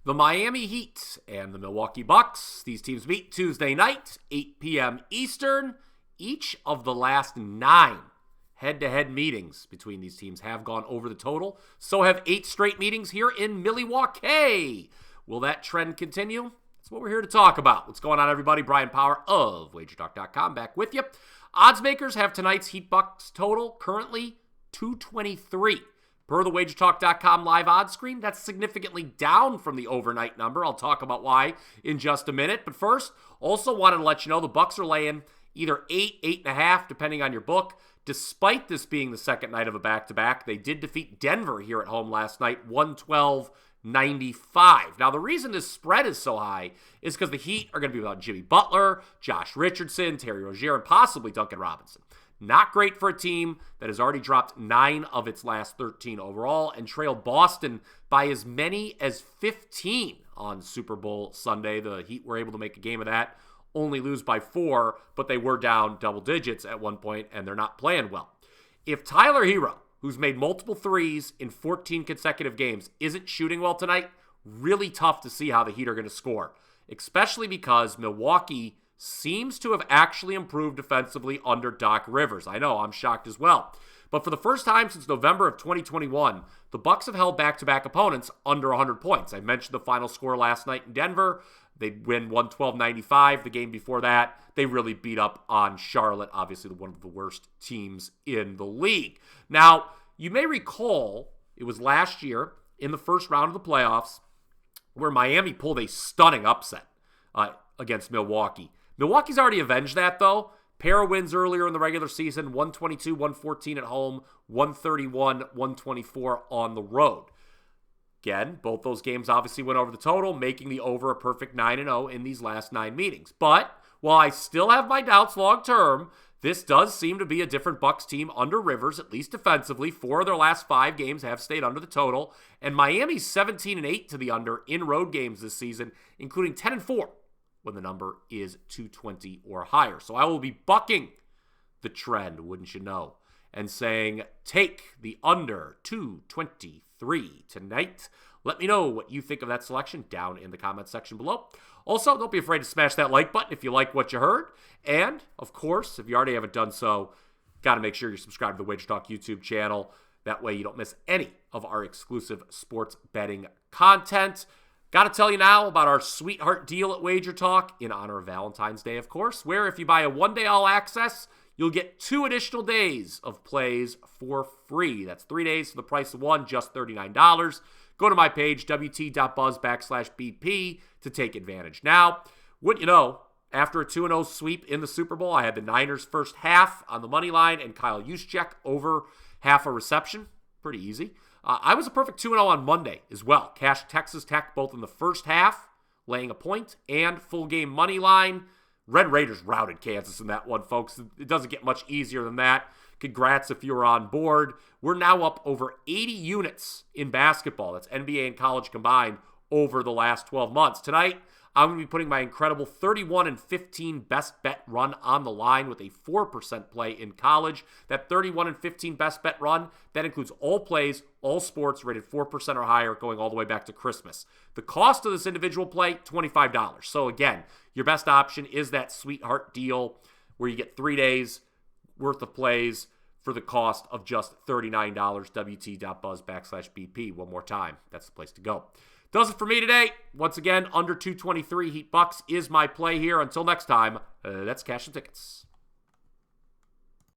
The Miami Heat and the Milwaukee Bucks. These teams meet Tuesday night, 8 p.m. Eastern. Each of the last 9 head-to-head meetings between these teams have gone over the total. So have 8 straight meetings here in Milwaukee. Will that trend continue? That's what we're here to talk about. What's going on, everybody? Brian Power of WagerTalk.com back with you. Odds makers have tonight's Heat Bucks total currently 223. Per the WagerTalk.com live odds screen, that's significantly down from the overnight number. I'll talk about why in just a minute. But first, also wanted to let you know the Bucks are laying either 8, 8.5, depending on your book. Despite this being the second night of a back-to-back, they did defeat Denver here at home last night, 112-95. Now, the reason this spread is so high is because the Heat are going to be without Jimmy Butler, Josh Richardson, Terry Rozier, and possibly Duncan Robinson. Not great for a team that has already dropped 9 of its last 13 overall and trailed Boston by as many as 15 on Super Bowl Sunday. The Heat were able to make a game of that, only lose by 4, but they were down double digits at one point, and they're not playing well. If Tyler Hero, who's made multiple threes in 14 consecutive games, isn't shooting well tonight, really tough to see how the Heat are going to score, especially because Milwaukee seems to have actually improved defensively under Doc Rivers. I know, I'm shocked as well. But for the first time since November of 2021, the Bucks have held back-to-back opponents under 100 points. I mentioned the final score last night in Denver. They win 112-95. The game before that, they really beat up on Charlotte, obviously one of the worst teams in the league. Now, you may recall it was last year in the first round of the playoffs where Miami pulled a stunning upset against Milwaukee. Milwaukee's already avenged that, though. Pair of wins earlier in the regular season, 122-114 at home, 131-124 on the road. Again, both those games obviously went over the total, making the over a perfect 9-0 in these last 9 meetings. But while I still have my doubts long-term, this does seem to be a different Bucks team under Rivers, at least defensively. 4 of their last 5 games have stayed under the total, and Miami's 17-8 to the under in road games this season, including 10-4. when the number is 220 or higher. So I will be bucking the trend, wouldn't you know, and saying take the under 223 tonight. Let me know what you think of that selection down in the comments section below. Also, don't be afraid to smash that like button if you like what you heard. And, of course, if you already haven't done so, got to make sure you're subscribed to the Wager Talk YouTube channel. That way you don't miss any of our exclusive sports betting content. Got to tell you now about our sweetheart deal at Wager Talk in honor of Valentine's Day, of course, where if you buy a one-day all-access, you'll get 2 additional days of plays for free. That's 3 days for the price of one, just $39. Go to my page, wt.buzz/BP, to take advantage. Now, wouldn't you know, after a 2-0 sweep in the Super Bowl, I had the Niners first half on the money line and Kyle Juszczyk over half a reception. Pretty easy. I was a perfect 2-0 on Monday as well. Cashed Texas Tech both in the first half, laying a point, and full game money line. Red Raiders routed Kansas in that one, folks. It doesn't get much easier than that. Congrats if you were on board. We're now up over 80 units in basketball. That's NBA and college combined over the last 12 months. Tonight, I'm going to be putting my incredible 31-15 best bet run on the line with a 4% play in college. That 31-15 best bet run, that includes all plays, all sports rated 4% or higher going all the way back to Christmas. The cost of this individual play, $25. So again, your best option is that sweetheart deal where you get 3 days worth of plays for the cost of just $39. wt.buzz/BP. One more time. That's the place to go. Does it for me today. Once again, under 223 Heat Bucks is my play here. Until next time, let's cash some tickets.